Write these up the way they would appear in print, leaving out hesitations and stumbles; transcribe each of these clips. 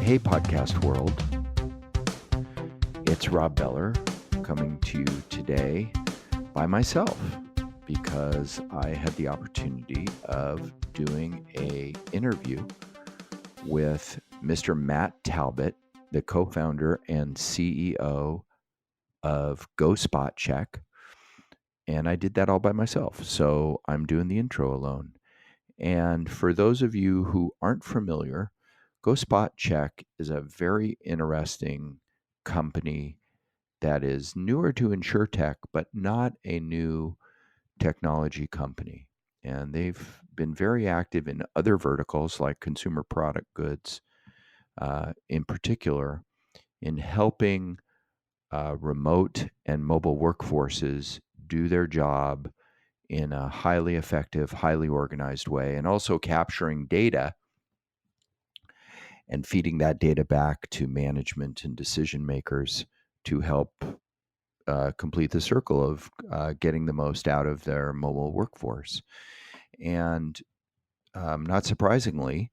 Hey, podcast world. It's Rob Beller coming to you today by myself because I had the opportunity of doing an interview with Mr. Matt Talbot, the co-founder and CEO of GoSpotCheck. And I did that all by myself. So I'm doing the intro alone. And for those of you who aren't familiar, GoSpotCheck is a very interesting company that is newer to InsureTech, but not a new technology company. And they've been very active in other verticals like consumer product goods, in particular, in helping remote and mobile workforces do their job in a highly effective, highly organized way, and also capturing data and feeding that data back to management and decision makers to help complete the circle of getting the most out of their mobile workforce. And not surprisingly,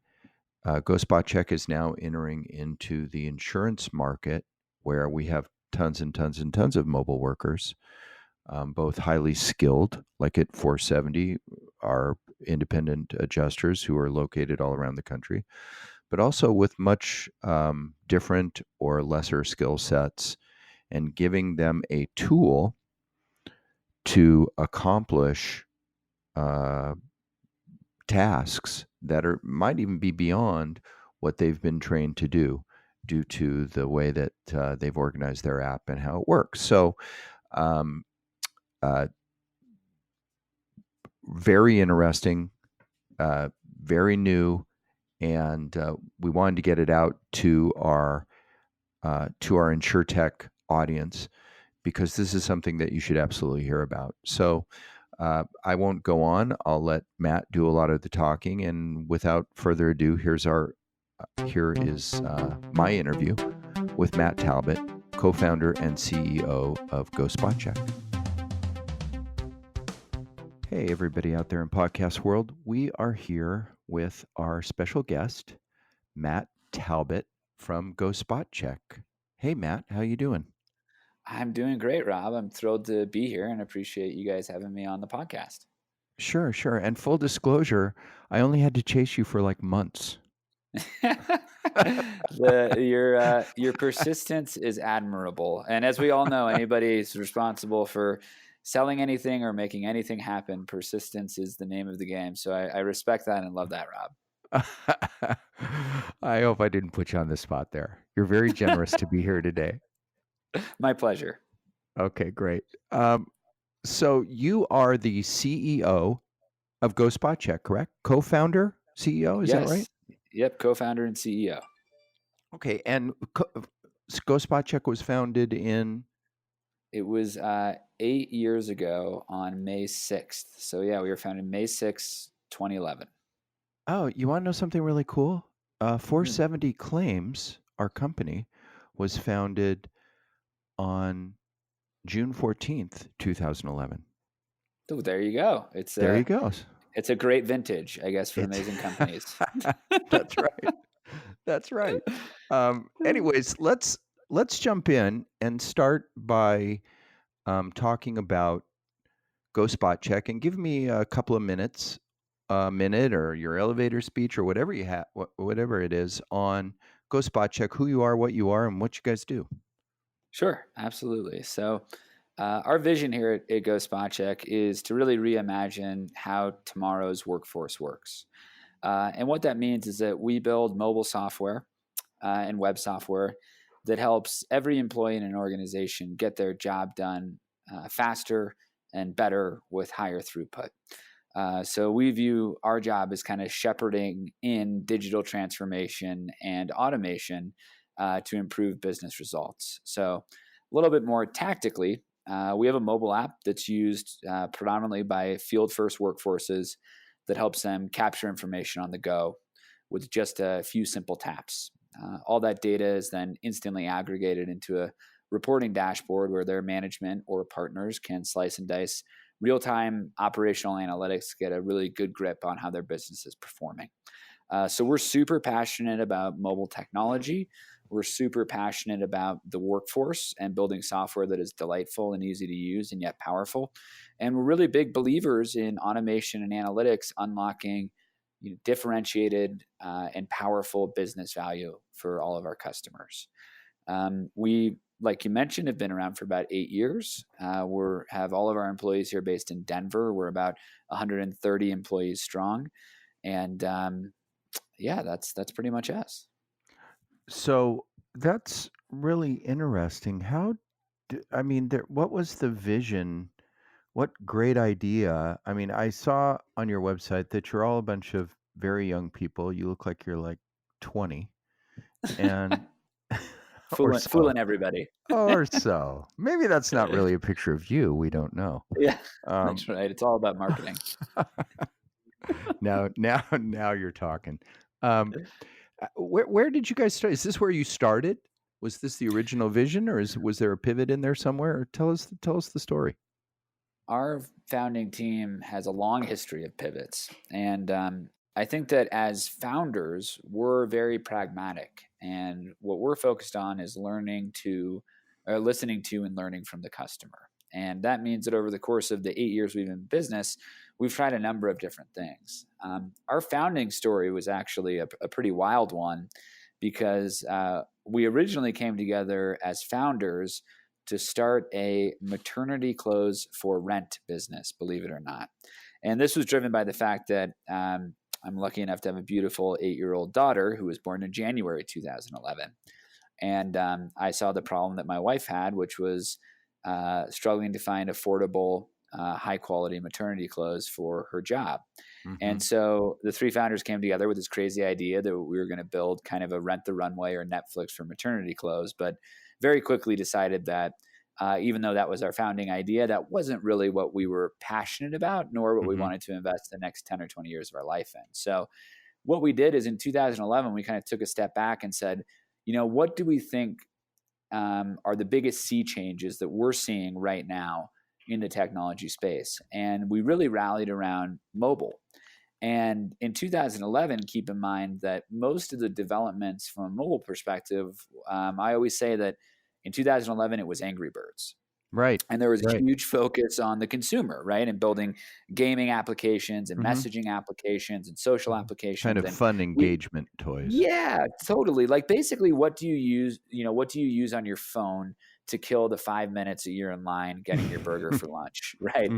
GoSpotCheck is now entering into the insurance market where we have tons and tons and tons of mobile workers, both highly skilled, like at 470, our independent adjusters who are located all around the country, but also with much different or lesser skill sets, and giving them a tool to accomplish tasks that might even be beyond what they've been trained to do due to the way that they've organized their app and how it works. So very interesting, very new, and we wanted to get it out to our InsureTech audience because this is something that you should absolutely hear about. So I won't go on. I'll let Matt do a lot of the talking. And without further ado, here is my interview with Matt Talbot, co-founder and CEO of GoSpotCheck. Hey, everybody out there in podcast world. We are here with our special guest, Matt Talbot from GoSpotCheck. Hey, Matt, how you doing? I'm doing great, Rob. I'm thrilled to be here and appreciate you guys having me on the podcast. Sure. And full disclosure, I only had to chase you for like months. Your persistence is admirable. And as we all know, anybody who's responsible for selling anything or making anything happen, persistence is the name of the game. So I respect that and love that, Rob. I hope I didn't put you on the spot there. You're very generous to be here today. My pleasure. Okay, great. So you are the CEO of GoSpotCheck, correct? Co-founder, CEO, is that right? Yep, co-founder and CEO. Okay, and GoSpotCheck was founded in? It was 8 years ago on May 6th. So yeah, we were founded May 6th, 2011. Oh, you want to know something really cool? 470 Claims, our company, was founded on June 14th, 2011. Oh, there you go. There you go. It's a great vintage, I guess, for amazing companies. That's right. That's right. Anyways, let's jump in and start by talking about GoSpotCheck, and give me a couple of minutes, a minute or your elevator speech or whatever you have, whatever it is, on GoSpotCheck, who you are, and what you guys do. Sure, absolutely. So our vision here at GoSpotCheck is to really reimagine how tomorrow's workforce works. And what that means is that we build mobile software and web software that helps every employee in an organization get their job done faster and better with higher throughput. So we view our job as kind of shepherding in digital transformation and automation to improve business results. So a little bit more tactically, we have a mobile app that's used predominantly by field-first workforces that helps them capture information on the go with just a few simple taps. All that data is then instantly aggregated into a reporting dashboard where their management or partners can slice and dice real-time operational analytics, get a really good grip on how their business is performing. So we're super passionate about mobile technology. We're super passionate about the workforce and building software that is delightful and easy to use and yet powerful. And we're really big believers in automation and analytics unlocking differentiated and powerful business value for all of our customers. We, like you mentioned, have been around for about 8 years. We have all of our employees here based in Denver. We're about 130 employees strong. And that's pretty much us. So that's really interesting. What was the vision? What great idea. I mean, I saw on your website that you're all a bunch of very young people. You look like you're like 20 and or so. Fooling everybody. Or so. Maybe that's not really a picture of you. We don't know. Yeah, Um, that's right. It's all about marketing. now you're talking. Where did you guys start? Is this where you started? Was this the original vision, or was there a pivot in there somewhere? Or tell us the story. Our founding team has a long history of pivots, and I think that as founders, we're very pragmatic, and what we're focused on is listening to and learning from the customer. And that means that over the course of the 8 years we've been in business, we've tried a number of different things. Our founding story was actually a pretty wild one because we originally came together as founders to start a maternity clothes for rent business, believe it or not. And this was driven by the fact that I'm lucky enough to have a beautiful 8-year-old daughter who was born in January 2011. And I saw the problem that my wife had, which was struggling to find affordable, high-quality maternity clothes for her job. Mm-hmm. And so the three founders came together with this crazy idea that we were going to build kind of a Rent the Runway or Netflix for maternity clothes, but very quickly decided that even though that was our founding idea, that wasn't really what we were passionate about, nor what we wanted to invest the next 10 or 20 years of our life in. So what we did is in 2011, we kind of took a step back and said, what do we think are the biggest sea changes that we're seeing right now in the technology space? And we really rallied around mobile. And in 2011, keep in mind that most of the developments from a mobile perspective, I always say that in 2011, it was Angry Birds. Right. And there was a huge focus on the consumer, right? And building gaming applitions and messaging applications and social applications. Kind of fun engagement toys. Yeah, totally. Like basically what do you use on your phone to kill the 5 minutes that you're in line getting your burger for lunch, right?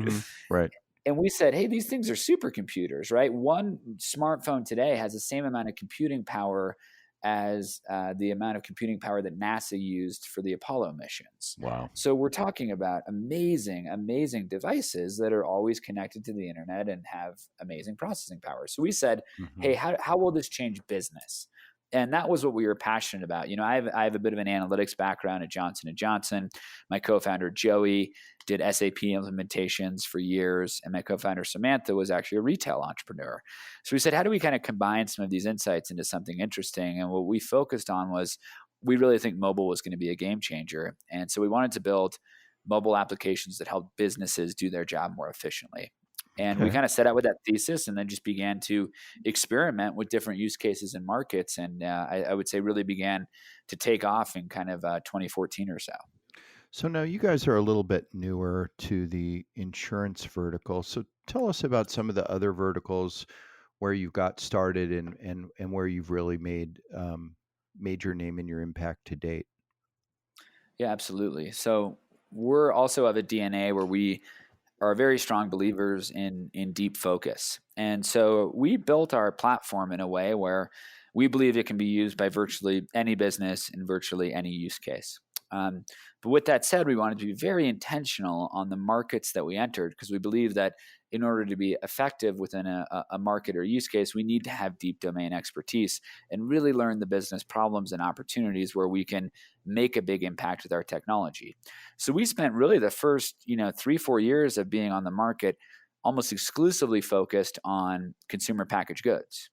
Right. And we said, hey, these things are supercomputers, right? One smartphone today has the same amount of computing power as the amount of computing power that NASA used for the Apollo missions. Wow. So we're talking about amazing, amazing devices that are always connected to the internet and have amazing processing power. So we said, hey, how will this change business? And that was what we were passionate about. I have a bit of an analytics background at Johnson & Johnson. My co-founder, Joey, did SAP implementations for years. And my co-founder, Samantha, was actually a retail entrepreneur. So we said, how do we kind of combine some of these insights into something interesting? And what we focused on was we really think mobile was going to be a game changer. And so we wanted to build mobile applications that help businesses do their job more efficiently. And we kind of set out with that thesis and then just began to experiment with different use cases and markets. And I would say really began to take off in kind of 2014 or so. So now you guys are a little bit newer to the insurance vertical. So tell us about some of the other verticals where you got started and where you've really made your name and your impact to date. Yeah, absolutely. So we're also of a DNA where we are very strong believers in deep focus. And so we built our platform in a way where we believe it can be used by virtually any business in virtually any use case. But with that said, we wanted to be very intentional on the markets that we entered because we believe that in order to be effective within a market or use case, we need to have deep domain expertise and really learn the business problems and opportunities where we can make a big impact with our technology. So we spent really the first 3-4 years of being on the market almost exclusively focused on consumer packaged goods.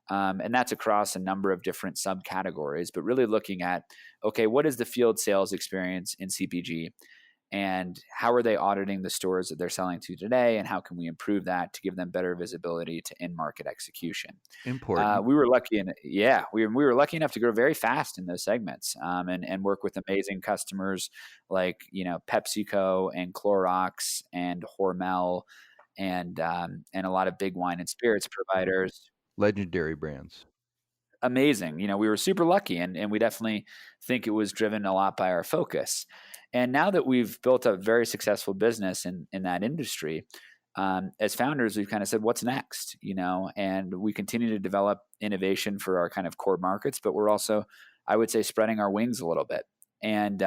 And that's across a number of different subcategories, but really looking at, okay, what is the field sales experience in CPG? and how are they auditing the stores that they're selling to today, and how can we improve that to give them better visibility to in-market execution. Important. We were lucky, we were lucky enough to grow very fast in those segments, and work with amazing customers like PepsiCo and Clorox and Hormel and a lot of big wine and spirits providers. Legendary brands. Amazing. We were super lucky, and we definitely think it was driven a lot by our focus. And now that we've built a very successful business in that industry, as founders, we've kind of said, what's next? And we continue to develop innovation for our kind of core markets, but we're also, I would say, spreading our wings a little bit. And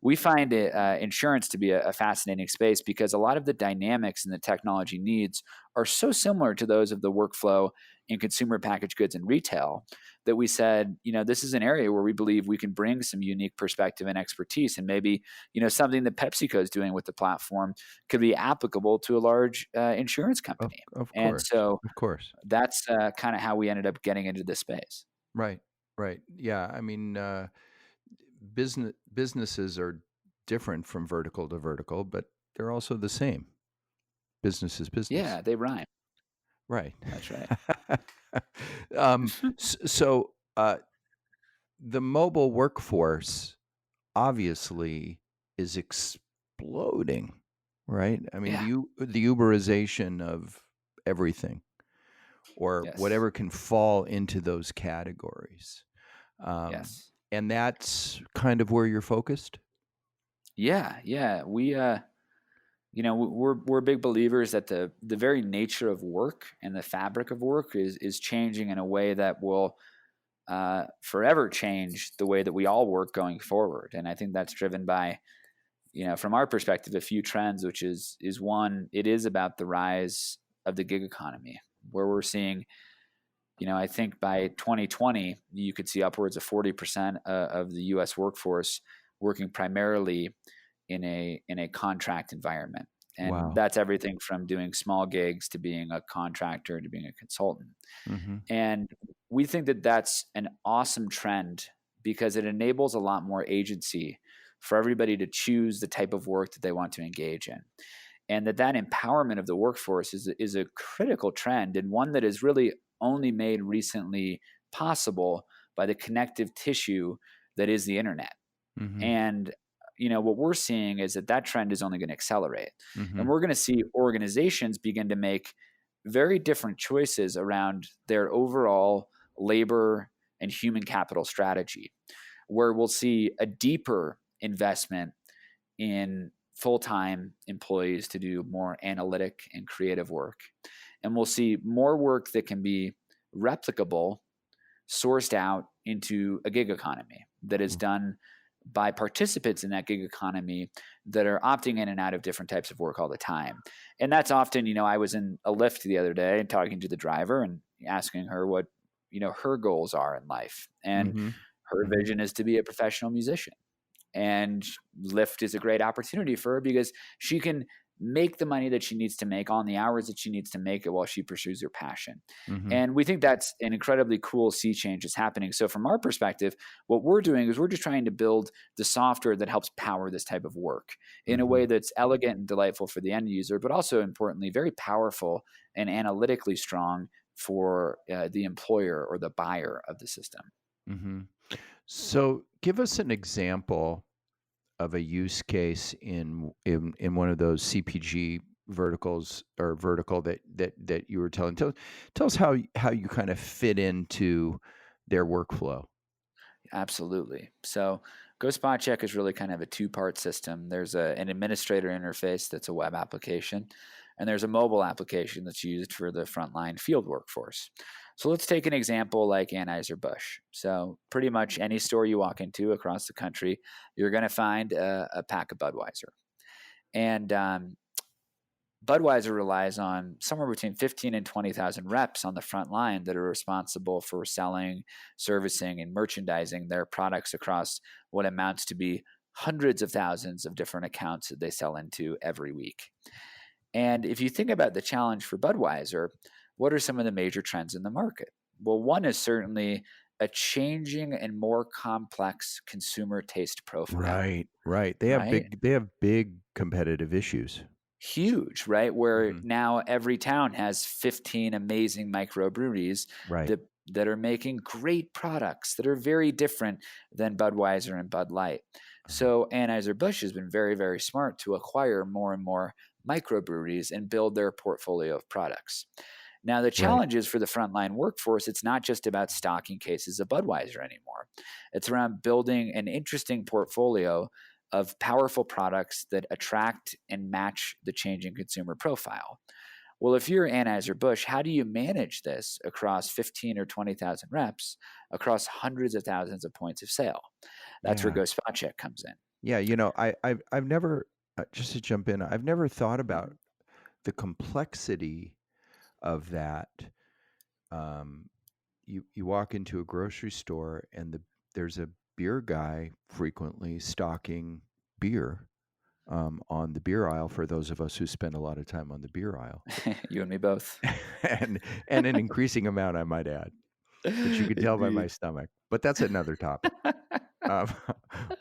we find insurance to be a fascinating space because a lot of the dynamics and the technology needs are so similar to those of the workflow in consumer packaged goods and retail that we said, this is an area where we believe we can bring some unique perspective and expertise, and maybe, something that PepsiCo is doing with the platform could be applicable to a large insurance company. Of course. And so of course, that's kind of how we ended up getting into this space. Right. Yeah. I mean, businesses are different from vertical to vertical, but they're also the same. Business is business. Yeah, they rhyme. Right. That's right. So the mobile workforce obviously is exploding, right? I mean, Yeah. the Uberization of everything, or Yes. whatever can fall into those categories. Yes. And that's kind of where you're focused? Yeah. We're big believers that the very nature of work and the fabric of work is changing in a way that will forever change the way that we all work going forward. And I think that's driven by, from our perspective, a few trends, which is one, it is about the rise of the gig economy, where we're seeing, I think by 2020, you could see upwards of 40% of the U.S. workforce working primarily in a contract environment. And Wow. that's everything from doing small gigs to being a contractor to being a consultant. Mm-hmm. And we think that that's an awesome trend because it enables a lot more agency for everybody to choose the type of work that they want to engage in. And that empowerment of the workforce is a critical trend, and one that is really only made recently possible by the connective tissue that is the internet. Mm-hmm. And what we're seeing is that trend is only going to accelerate. Mm-hmm. And we're going to see organizations begin to make very different choices around their overall labor and human capital strategy, where we'll see a deeper investment in full-time employees to do more analytic and creative work. And we'll see more work that can be replicable, sourced out into a gig economy that is done by participants in that gig economy that are opting in and out of different types of work all the time. And that's often, I was in a Lyft the other day and talking to the driver and asking her what, her goals are in life. And her vision is to be a professional musician. And Lyft is a great opportunity for her because she can make the money that she needs to make on the hours that she needs to make it while she pursues her passion. And we think that's an incredibly cool sea change that's happening. So from our perspective, what we're doing is we're just trying to build the software that helps power this type of work in a way that's elegant and delightful for the end user, but also importantly, very powerful and analytically strong for the employer or the buyer of the system. So give us an example of a use case in one of those CPG verticals or vertical that you were telling. Tell us how you kind of fit into their workflow. Absolutely. So GoSpotCheck is really kind of a two-part system. There's an administrator interface that's a web application, and there's a mobile application that's used for the frontline field workforce. So let's take an example like Anheuser-Busch. So pretty much any store you walk into across the country, you're going to find a pack of Budweiser. And Budweiser relies on somewhere between 15 and 20,000 reps on the front line that are responsible for selling, servicing, and merchandising their products across what amounts to be hundreds of thousands of different accounts that they sell into every week. And if you think about the challenge for Budweiser, what are some of the major trends in the market? Well, one is certainly a changing and more complex consumer taste profile. Right. They have Right? big competitive issues. Huge, right? Where Mhm. now every town has 15 amazing microbreweries Right. that are making great products that are very different than Budweiser and Bud Light. Uh-huh. So Anheuser-Busch has been very, very smart to acquire more and more microbreweries and build their portfolio of products. Now, the Right. challenge is for the frontline workforce, it's not just about stocking cases of Budweiser anymore. It's around building an interesting portfolio of powerful products that attract and match the changing consumer profile. Well, if you're Anheuser-Busch, how do you manage this across 15 or 20,000 reps across hundreds of thousands of points of sale? That's where Yeah. GoSpotCheck comes in. Yeah, I've never just to jump in, I've never thought about the complexity of that. Um, you walk into a grocery store and there's a beer guy frequently stocking beer on the beer aisle for those of us who spend a lot of time on the beer aisle, You and me both. and an increasing amount, I might add, which you could tell by my Indeed. stomach. But that's another topic. Um,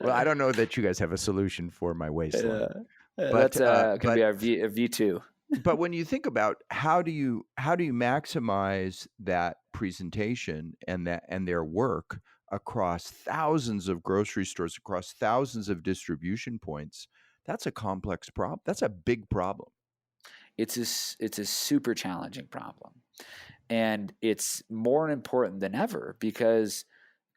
well, I don't know that you guys have a solution for my waistline, but That's going to be our V2. but when you think about how do you maximize that presentation and their work across thousands of grocery stores, across thousands of distribution points, that's a complex problem. That's a big problem. It's a super challenging problem, and it's more important than ever because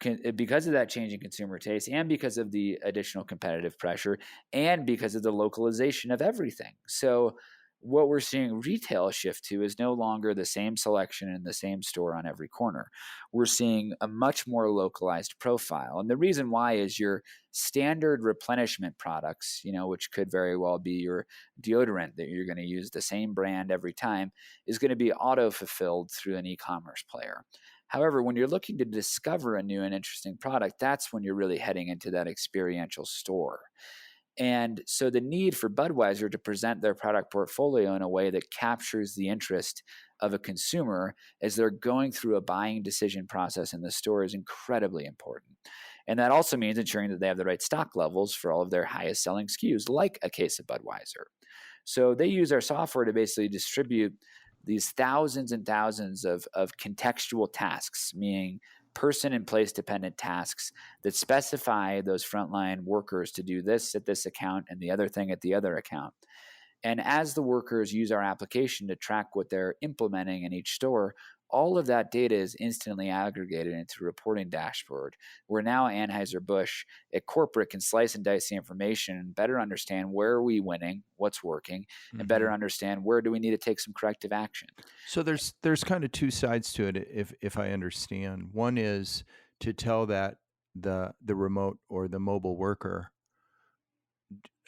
of that changing consumer taste, and because of the additional competitive pressure, and because of the localization of everything. So what we're seeing retail shift to is no longer the same selection in the same store on every corner. We're seeing a much more localized profile. And the reason why is your standard replenishment products, which could very well be your deodorant that you're going to use the same brand every time, is going to be auto fulfilled through an e-commerce player. However, when you're looking to discover a new and interesting product, that's when you're really heading into that experiential store. And so the need for Budweiser to present their product portfolio in a way that captures the interest of a consumer as they're going through a buying decision process in the store is incredibly important. And that also means ensuring that they have the right stock levels for all of their highest selling SKUs, like a case of Budweiser. So they use our software to basically distribute these thousands and thousands of contextual tasks, meaning person and place dependent tasks that specify those frontline workers to do this at this account and the other thing at the other account. And as the workers use our application to track what they're implementing in each store, all of that data is instantly aggregated into a reporting dashboard where now Anheuser-Busch at corporate can slice and dice the information and better understand where are we winning, what's working, and better understand where do we need to take some corrective action. So there's kind of two sides to it, if I understand. One is to tell that the remote or the mobile worker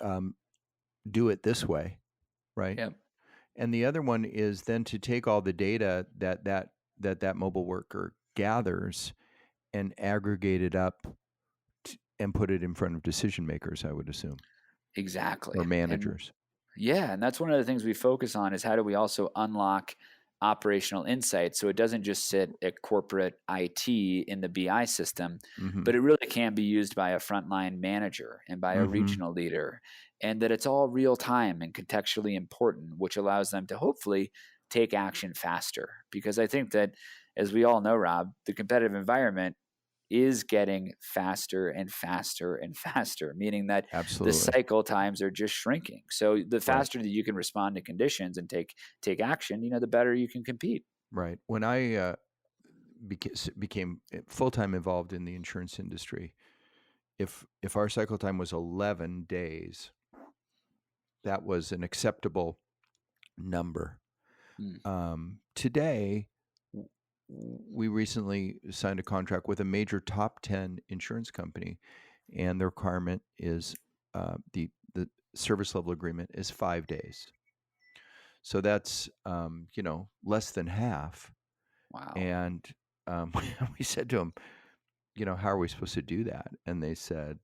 do it this way, right? Yep. And the other one is then to take all the data that mobile worker gathers and aggregate it up and put it in front of decision makers, I would assume. Exactly. Or managers. And that's one of the things we focus on is how do we also unlock operational insights so it doesn't just sit at corporate IT in the BI system, but it really can be used by a frontline manager and by a regional leader, and that it's all real time and contextually important, which allows them to hopefully take action faster. Because I think that, as we all know, Rob, the competitive environment is getting faster and faster and faster, meaning that the cycle times are just shrinking. So the faster that you can respond to conditions and take action, the better you can compete. Right. When I became full-time involved in the insurance industry, if our cycle time was 11 days, that was an acceptable number. Today, we recently signed a contract with a major top 10 insurance company, and the requirement is the service level agreement is 5 days. So that's less than half. Wow. And we said to them, how are we supposed to do that? And they said,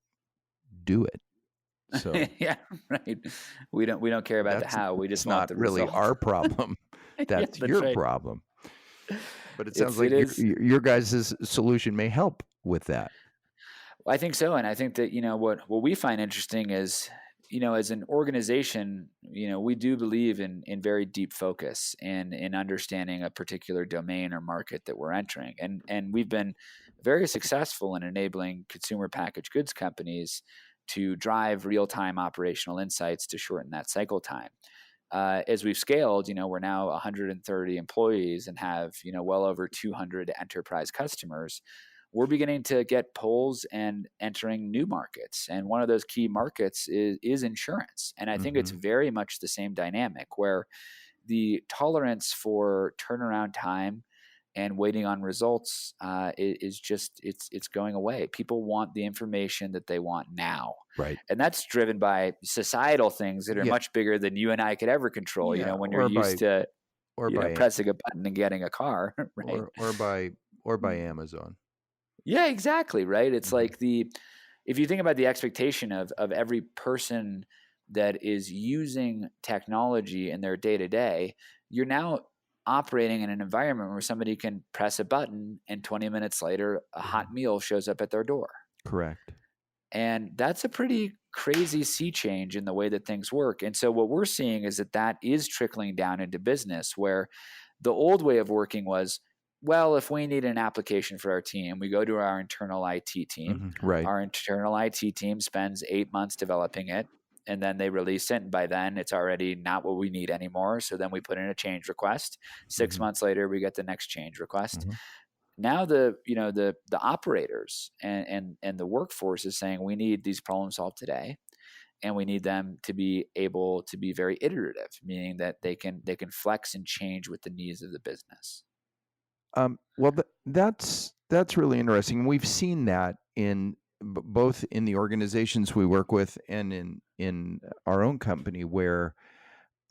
do it. So yeah, right. We don't care about the how. We just want the result. It's not really our problem. That's your right. problem. But it sounds It like is. your guys' solution may help with that. I think so. And I think that, what we find interesting is, as an organization, we do believe in very deep focus and in understanding a particular domain or market that we're entering. And we've been very successful in enabling consumer packaged goods companies to drive real-time operational insights to shorten that cycle time. As we've scaled, we're now 130 employees and have, well over 200 enterprise customers. We're beginning to get pulls and entering new markets. And one of those key markets is insurance. And I think it's very much the same dynamic where the tolerance for turnaround time and waiting on results is just it's going away. People want the information that they want now, right? And that's driven by societal things that are much bigger than you and I could ever control. When you're used to pressing a button and getting a car, right? Or by Amazon. Yeah, exactly. Right. It's like if you think about the expectation of every person that is using technology in their day to day, you're now operating in an environment where somebody can press a button and 20 minutes later, a hot meal shows up at their door. Correct. And that's a pretty crazy sea change in the way that things work. And so what we're seeing is that is trickling down into business, where the old way of working was, well, if we need an application for our team, we go to our internal IT team. Right. Our internal IT team spends 8 months developing it, and then they release it. And by then, it's already not what we need anymore. So then we put in a change request. 6 months later, we get the next change request. Now the operators and the workforce is saying we need these problems solved today. And we need them to be able to be very iterative, meaning that they can flex and change with the needs of the business. Well, that's really interesting. We've seen that in both in the organizations we work with and in our own company, where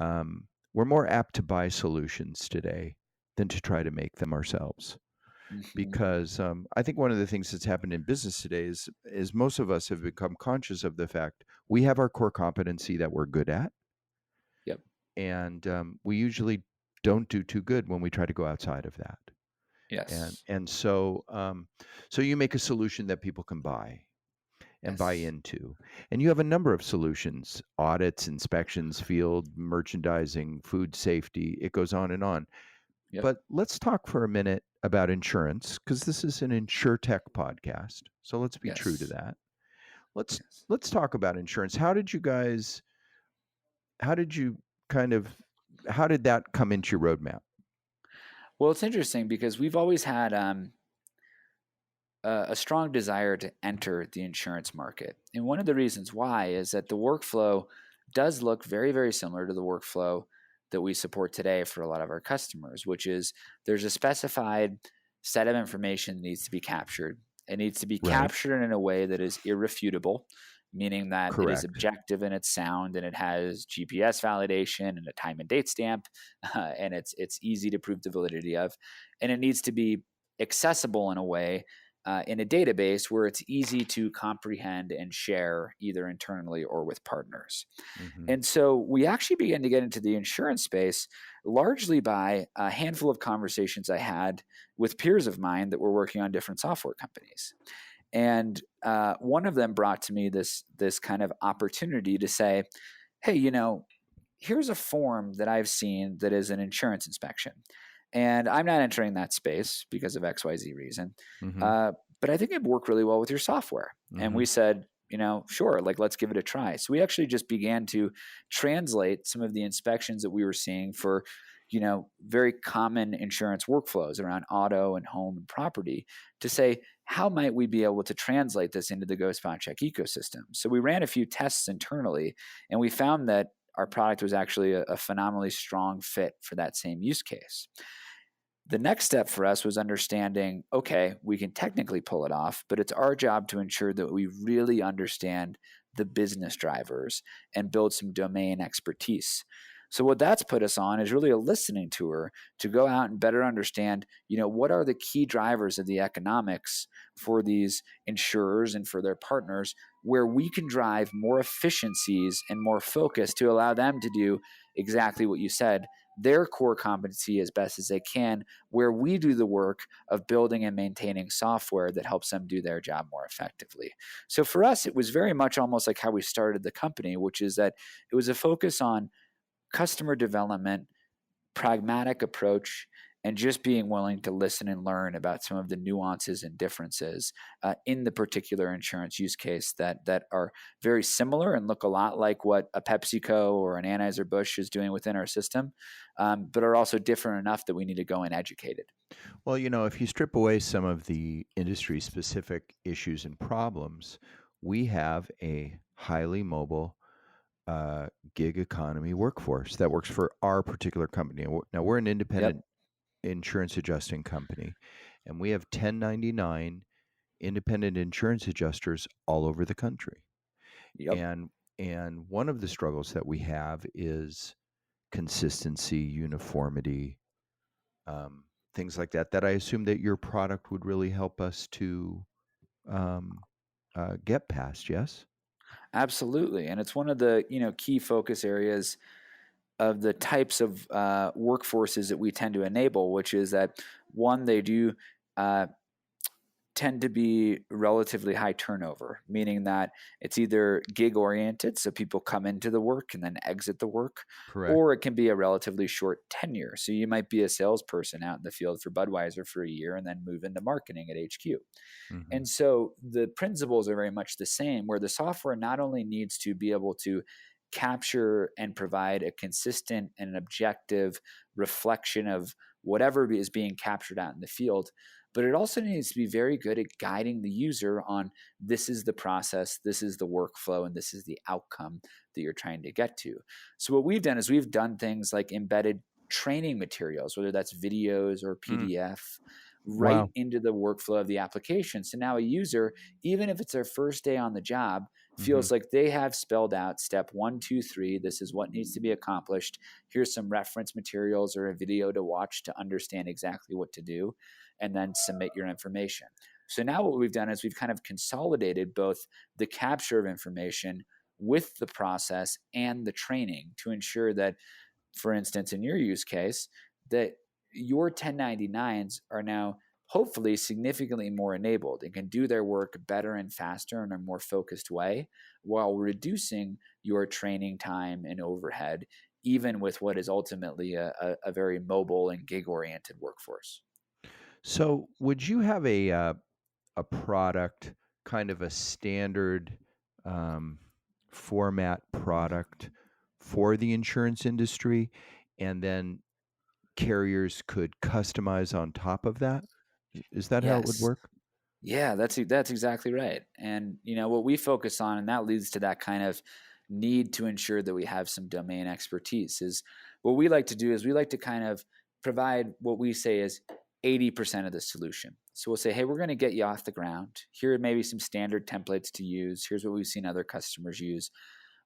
we're more apt to buy solutions today than to try to make them ourselves. Because I think one of the things that's happened in business today is most of us have become conscious of the fact we have our core competency that we're good at. Yep. And we usually don't do too good when we try to go outside of that. Yes. And so you make a solution that people can buy and buy into. And you have a number of solutions: audits, inspections, field, merchandising, food safety. It goes on and on. Yep. But let's talk for a minute about insurance, because this is an InsureTech podcast. So let's be true to that. Let's talk about insurance. How did that come into your roadmap? Well, it's interesting because we've always had a strong desire to enter the insurance market. And one of the reasons why is that the workflow does look very, very similar to the workflow that we support today for a lot of our customers, which is there's a specified set of information that needs to be captured. It needs to be captured in a way that is irrefutable, meaning that it is objective and it's sound and it has GPS validation and a time and date stamp, and it's easy to prove the validity of. And it needs to be accessible in a way in a database where it's easy to comprehend and share either internally or with partners. And so we actually began to get into the insurance space largely by a handful of conversations I had with peers of mine that were working on different software companies. And one of them brought to me this kind of opportunity to say, hey, here's a form that I've seen that is an insurance inspection. And I'm not entering that space because of XYZ reason. But I think it'd work really well with your software. And we said, sure, let's give it a try. So we actually just began to translate some of the inspections that we were seeing for, very common insurance workflows around auto and home and property to say, how might we be able to translate this into the GoSpotCheck ecosystem? So we ran a few tests internally, and we found that our product was actually a phenomenally strong fit for that same use case. The next step for us was understanding, okay, we can technically pull it off, but it's our job to ensure that we really understand the business drivers and build some domain expertise. So what that's put us on is really a listening tour to go out and better understand, what are the key drivers of the economics for these insurers and for their partners, where we can drive more efficiencies and more focus to allow them to do exactly what you said, their core competency as best as they can, where we do the work of building and maintaining software that helps them do their job more effectively. So for us, it was very much almost like how we started the company, which is that it was a focus on customer development, pragmatic approach, and just being willing to listen and learn about some of the nuances and differences in the particular insurance use case that are very similar and look a lot like what a PepsiCo or an Anheuser-Busch is doing within our system, but are also different enough that we need to go and educate it. Well, if you strip away some of the industry-specific issues and problems, we have a highly mobile gig economy workforce that works for our particular company. Now, we're an independent insurance adjusting company, and we have 1099 independent insurance adjusters all over the country. And one of the struggles that we have is consistency, uniformity, things like that I assume that your product would really help us to get past. Yes? Absolutely. And it's one of the key focus areas of the types of workforces that we tend to enable, which is that, one, they do tend to be relatively high turnover, meaning that it's either gig oriented, so people come into the work and then exit the work, Correct. or it can be a relatively short tenure. So you might be a salesperson out in the field for Budweiser for a year and then move into marketing at HQ. Mm-hmm. And so the principles are very much the same, where the software not only needs to be able to capture and provide a consistent and an objective reflection of whatever is being captured out in the field, but it also needs to be very good at guiding the user on, this is the process, this is the workflow, and this is the outcome that you're trying to get to. So what we've done is we've done things like embedded training materials, whether that's videos or PDF, right into the workflow of the application. So now a user, even if it's their first day on the job, feels like they have spelled out step 1, 2, 3. This is what needs to be accomplished. Here's some reference materials or a video to watch to understand exactly what to do, and then submit your information. So now what we've done is we've kind of consolidated both the capture of information with the process and the training to ensure that, for instance, in your use case, that your 1099s are now hopefully significantly more enabled and can do their work better and faster in a more focused way, while reducing your training time and overhead, even with what is ultimately a very mobile and gig-oriented workforce. So would you have a product, kind of a standard format product for the insurance industry, and then carriers could customize on top of that? Is that how it would work? Yeah, that's exactly right. And what we focus on, and that leads to that kind of need to ensure that we have some domain expertise, is what we like to do is we like to kind of provide what we say is 80% of the solution. So we'll say, hey, we're going to get you off the ground. Here are maybe some standard templates to use. Here's what we've seen other customers use.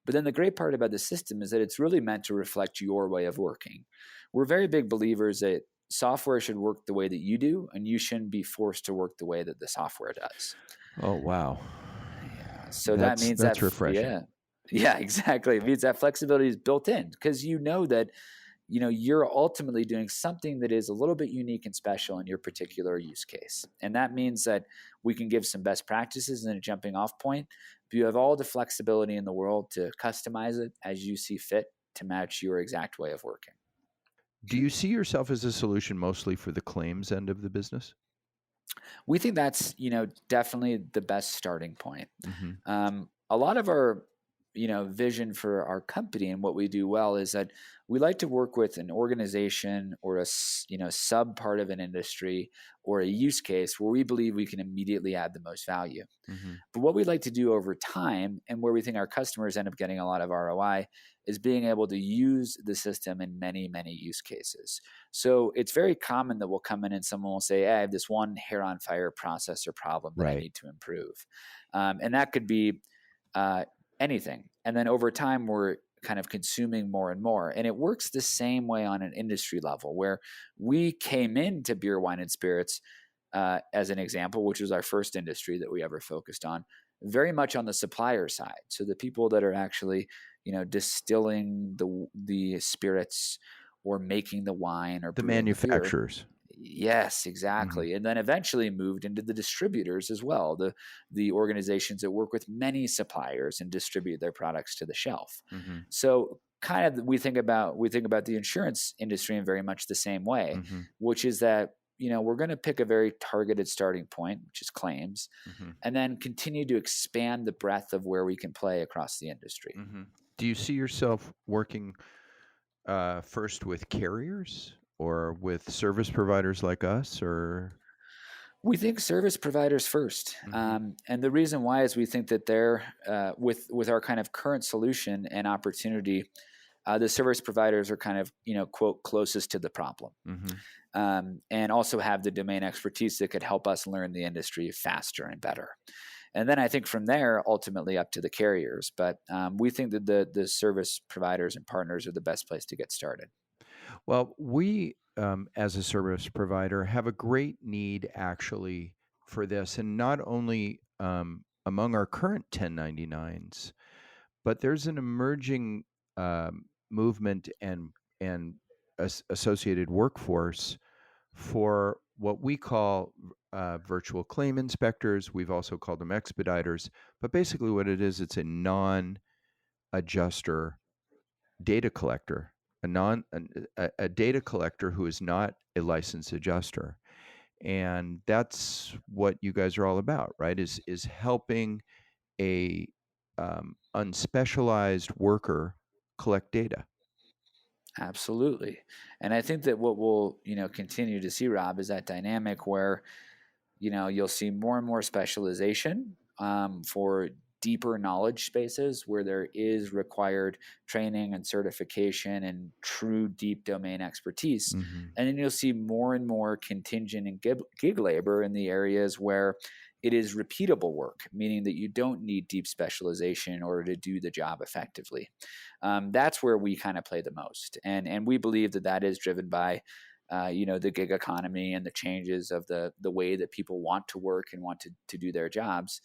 But then the great part about the system is that it's really meant to reflect your way of working. We're very big believers that software should work the way that you do, and you shouldn't be forced to work the way that the software does. Oh, wow. Yeah. So that means that's refreshing. Yeah, exactly. It means that flexibility is built in, because that you're ultimately doing something that is a little bit unique and special in your particular use case. And that means that we can give some best practices and a jumping off point, but you have all the flexibility in the world to customize it as you see fit to match your exact way of working. Do you see yourself as a solution mostly for the claims end of the business? We think that's, definitely the best starting point. Mm-hmm. A lot of our, vision for our company and what we do well is that we like to work with an organization or a, sub part of an industry or a use case where we believe we can immediately add the most value. Mm-hmm. But what we'd like to do over time, and where we think our customers end up getting a lot of ROI, is being able to use the system in many, many use cases. So it's very common that we'll come in and someone will say, hey, I have this one hair on fire process or problem that I need to improve. And that could be anything. And then over time, we're kind of consuming more and more. And it works the same way on an industry level, where we came into beer, wine, and spirits as an example, which was our first industry that we ever focused on, very much on the supplier side. So the people that are actually, distilling the spirits or making the wine or The brewing the beer. manufacturers. Yes, exactly. And then eventually moved into the distributors as well, the organizations that work with many suppliers and distribute their products to the shelf. Mm-hmm. So kind of we think about the insurance industry in very much the same way, Mm-hmm. which is that, we're going to pick a very targeted starting point, which is claims, Mm-hmm. and then continue to expand the breadth of where we can play across the industry. Mm-hmm. Do you see yourself working first with carriers or with service providers like us, or? We think service providers first, and the reason why is we think that they're with our kind of current solution and opportunity, the service providers are kind of quote closest to the problem, and also have the domain expertise that could help us learn the industry faster and better. And then I think from there, ultimately up to the carriers. But we think that the service providers and partners are the best place to get started. Well, we, as a service provider, have a great need actually for this, and not only among our current 1099s, but there's an emerging movement and associated workforce for what we call virtual claim inspectors. We've also called them expediters, but basically what it is, it's a non-adjuster data collector, a data collector who is not a licensed adjuster. And that's what you guys are all about, right? Is helping a unspecialized worker collect data. Absolutely. And I think that what we'll, continue to see, Rob, is that dynamic where, you'll see more and more specialization for deeper knowledge spaces where there is required training and certification and true deep domain expertise. Mm-hmm. And then you'll see more and more contingent and gig labor in the areas where it is repeatable work, meaning that you don't need deep specialization in order to do the job effectively. That's where we kind of play the most. And we believe that is driven by the gig economy and the changes of the way that people want to work and want to do their jobs.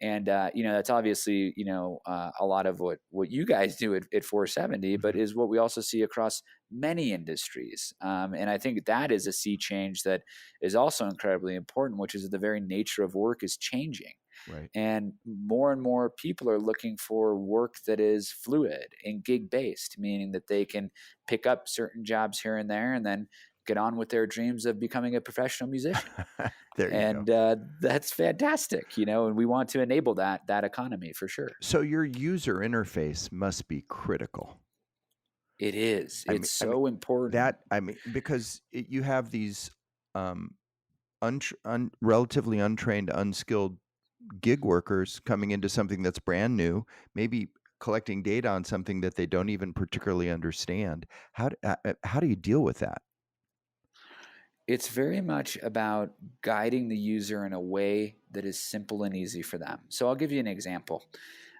And, that's obviously, a lot of what you guys do at 470, but is what we also see across many industries. And I think that is a sea change that is also incredibly important, which is that the very nature of work is changing. Right. And more people are looking for work that is fluid and gig based, meaning that they can pick up certain jobs here and there and then get on with their dreams of becoming a professional musician. That's fantastic, and we want to enable that economy for sure. So your user interface must be critical. It is. It's so important. Because you have these relatively untrained, unskilled gig workers coming into something that's brand new, maybe collecting data on something that they don't even particularly understand. How do you deal with that? It's very much about guiding the user in a way that is simple and easy for them. So I'll give you an example.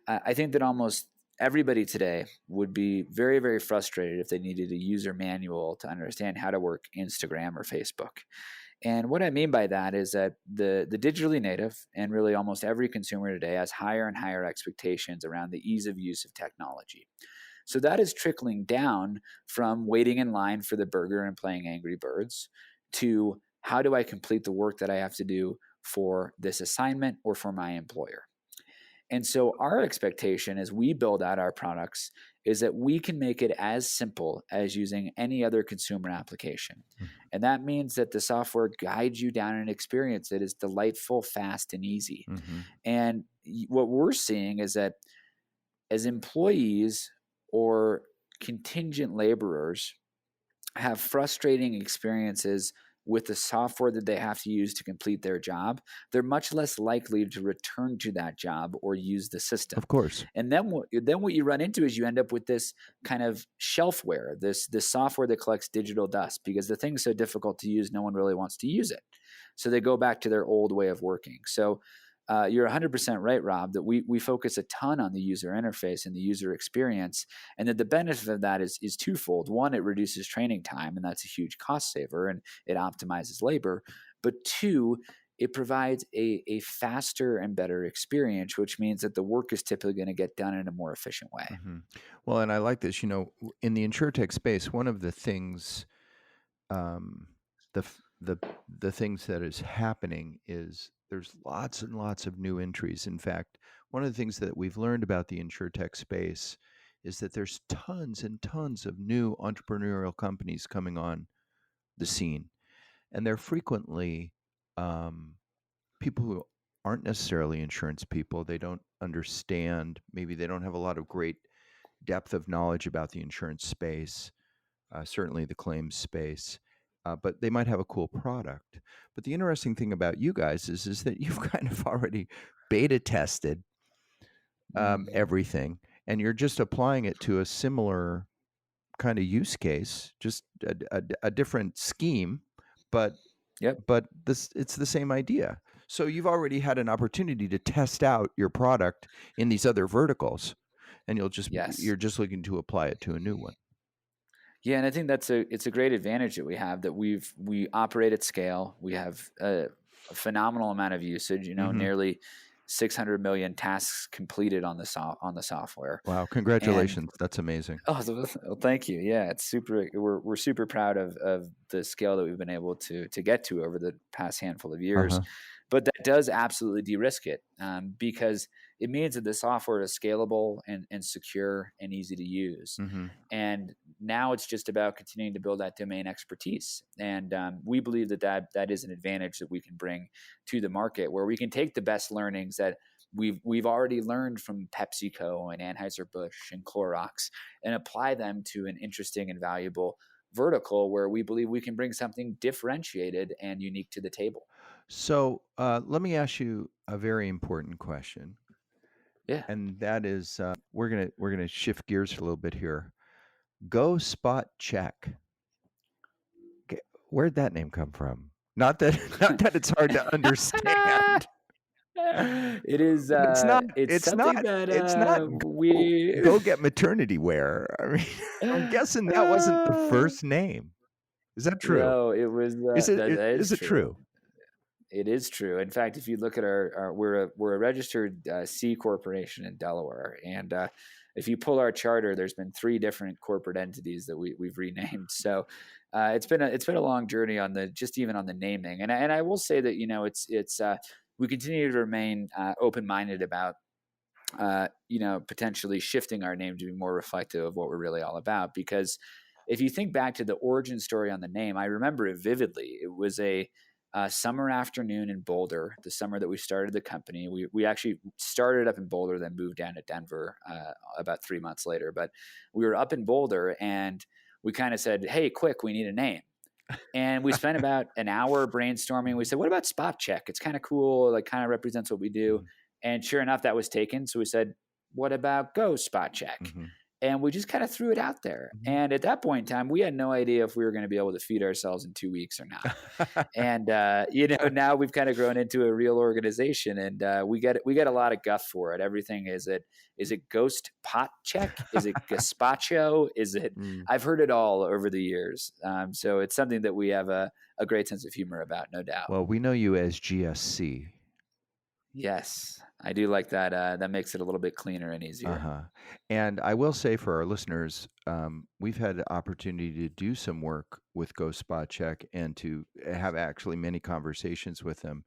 I think that almost everybody today would be very, very frustrated if they needed a user manual to understand how to work Instagram or Facebook. And what I mean by that is that the digitally native and really almost every consumer today has higher and higher expectations around the ease of use of technology. So that is trickling down from waiting in line for the burger and playing Angry Birds to how do I complete the work that I have to do for this assignment or for my employer. And so our expectation as we build out our products is that we can make it as simple as using any other consumer application. And that means that the software guides you down an experience that is delightful, fast, and easy. And what we're seeing is that as employees or contingent laborers have frustrating experiences with the software that they have to use to complete their job, they're much less likely to return to that job or use the system. Of course. And then what you run into is you end up with this kind of shelfware, this software that collects digital dust because the thing's so difficult to use, no one really wants to use it. So they go back to their old way of working. So you're 100% right, Rob, that we focus a ton on the user interface and the user experience, and that the benefit of that is twofold. One, it reduces training time, and that's a huge cost saver, and it optimizes labor. But two, it provides a faster and better experience, which means that the work is typically going to get done in a more efficient way. Mm-hmm. Well, and I like this. In the InsureTech space, one of the things, um, the the things that is happening is there's lots and lots of new entries. In fact, one of the things that we've learned about the InsureTech space is that there's tons and tons of new entrepreneurial companies coming on the scene, and they're frequently people who aren't necessarily insurance people. They don't understand. Maybe they don't have a lot of great depth of knowledge about the insurance space, certainly the claims space, but they might have a cool product. But the interesting thing about you guys is that you've kind of already beta tested everything, and you're just applying it to a similar kind of use case, just a different scheme, but Yep. it's the same idea. So you've already had an opportunity to test out your product in these other verticals, and Yes. you're just looking to apply it to a new one. Yeah, and I think it's a great advantage that we have, that we operate at scale. We have a phenomenal amount of usage. Nearly 600 million tasks completed on the software. Wow! Congratulations, that's amazing. Well, thank you. Yeah, it's super. We're super proud of the scale that we've been able to get to over the past handful of years. But that does absolutely de-risk it, because it means that the software is scalable and secure and easy to use. And now it's just about continuing to build that domain expertise. And we believe that is an advantage that we can bring to the market, where we can take the best learnings that we've already learned from PepsiCo and Anheuser-Busch and Clorox, and apply them to an interesting and valuable vertical where we believe we can bring something differentiated and unique to the table. So let me ask you a very important question. Yeah. And that is, we're gonna shift gears a little bit here. GoSpotCheck. Okay, where'd that name come from? Not that it's hard to understand. It is. It's not. It's something that It's not. we Go get maternity wear. I mean, I'm guessing that wasn't the first name. Is that true? No, it was. Is it? That Is it true? It is true. In fact, if you look at we're a registered C corporation in Delaware, and if you pull our charter, there's been 3 different corporate entities that we've renamed. So it's been a long journey on even on the naming. And I will say that it's we continue to remain open-minded about potentially shifting our name to be more reflective of what we're really all about. Because if you think back to the origin story on the name, I remember it vividly. It was a summer afternoon in Boulder, the summer that we started the company. We actually started up in Boulder, then moved down to Denver about 3 months later. But we were up in Boulder, and we kind of said, "Hey, quick, we need a name." And we spent about an hour brainstorming. We said, "What about SpotCheck? It's kind of cool, like kind of represents what we do." And sure enough, that was taken. So we said, "What about GoSpotCheck?" And we just kind of threw it out there. And at that point in time, we had no idea if we were going to be able to feed ourselves in 2 weeks or not. And now we've kind of grown into a real organization, and we get a lot of guff for it. Everything is it Ghost Pot Check? Is it Gazpacho? Is it? I've heard it all over the years. So it's something that we have a great sense of humor about, no doubt. Well, we know you as GSC. Yes, I do like that. That makes it a little bit cleaner and easier. And I will say for our listeners, we've had the opportunity to do some work with GoSpotCheck and to have actually many conversations with them.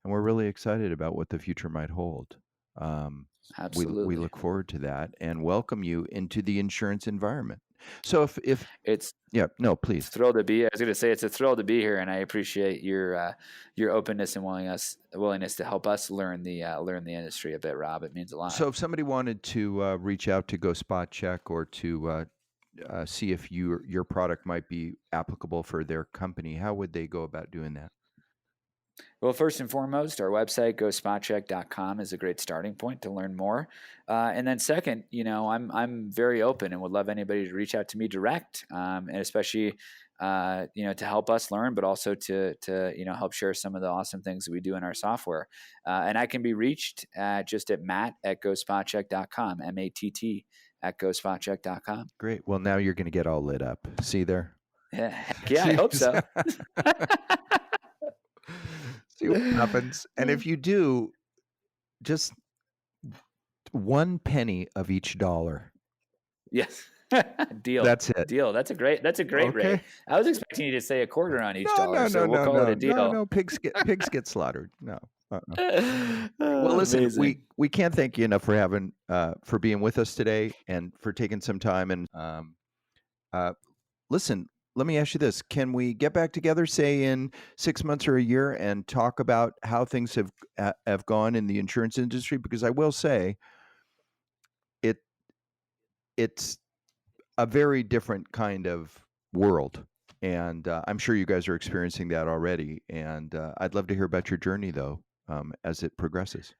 And we're really excited about what the future might hold. Absolutely. We look forward to that and welcome you into the insurance environment. So if it's please. It's thrilled to be. I was going to say it's a thrill to be here, and I appreciate your openness and willingness to help us learn the industry a bit, Rob. It means a lot. So if somebody wanted to reach out to GoSpotCheck or to see if your product might be applicable for their company, how would they go about doing that? Well, first and foremost, our website, GoSpotCheck.com, is a great starting point to learn more. And then second, I'm very open and would love anybody to reach out to me direct, and especially, to help us learn, but also to help share some of the awesome things that we do in our software. And I can be reached just at matt@GoSpotCheck.com, MATT @GoSpotCheck.com. Great. Well, now you're going to get all lit up. See there? Yeah, I hope so. See see what happens. And if you do, just 1 penny of each dollar. Yes. Deal. That's it. Deal. That's a great rate. Okay. I was expecting you to say a quarter on each No, dollar, so we'll call it a deal. no. Pigs get slaughtered. No. Well, listen, Amazing. we can't thank you enough for having for being with us today and for taking some time. And listen, let me ask you this: can we get back together, say in 6 months or a year, and talk about how things have gone in the insurance industry? Because I will say, it's a very different kind of world. And I'm sure you guys are experiencing that already. And I'd love to hear about your journey, though, as it progresses.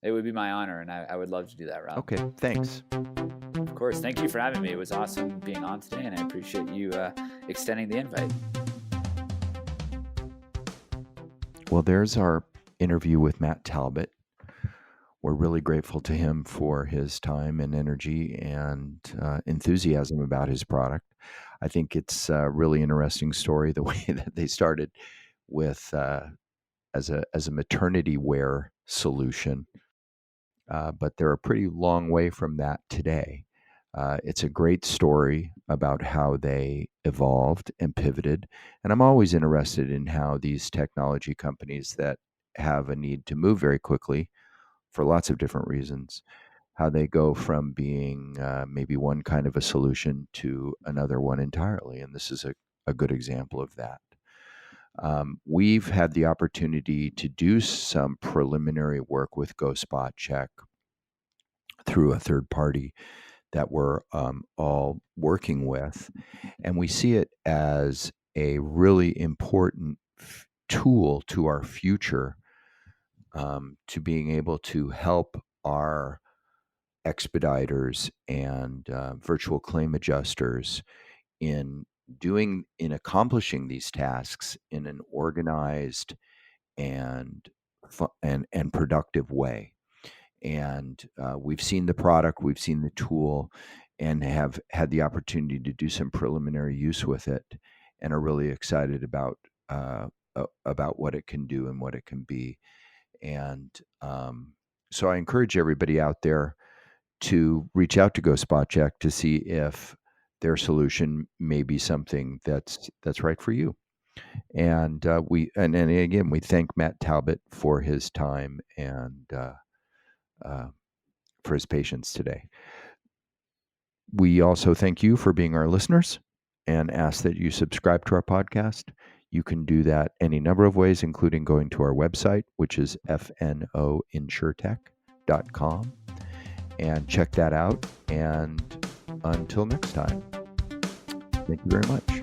It would be my honor, and I would love to do that, Rob. Okay, thanks. Of course. Thank you for having me. It was awesome being on today, and I appreciate you extending the invite. Well, there's our interview with Matt Talbot. We're really grateful to him for his time and energy and enthusiasm about his product. I think it's a really interesting story, the way that they started with as a maternity wear solution, but they're a pretty long way from that today. It's a great story about how they evolved and pivoted, and I'm always interested in how these technology companies that have a need to move very quickly for lots of different reasons, how they go from being maybe one kind of a solution to another one entirely. And this is a good example of that. We've had the opportunity to do some preliminary work with GoSpotCheck through a third party that we're all working with. And we see it as a really important tool to our future, to being able to help our expediters and virtual claim adjusters in accomplishing these tasks in an organized and and productive way. And we've seen the product, we've seen the tool, and have had the opportunity to do some preliminary use with it, and are really excited about what it can do and what it can be. And so I encourage everybody out there to reach out to GoSpotCheck to see if their solution may be something that's right for you. And and again, we thank Matt Talbot for his time and for his patience today. We also thank you for being our listeners and ask that you subscribe to our podcast. You can do that any number of ways, including going to our website, which is fnoinsuretech.com, and check that out. And until next time, thank you very much.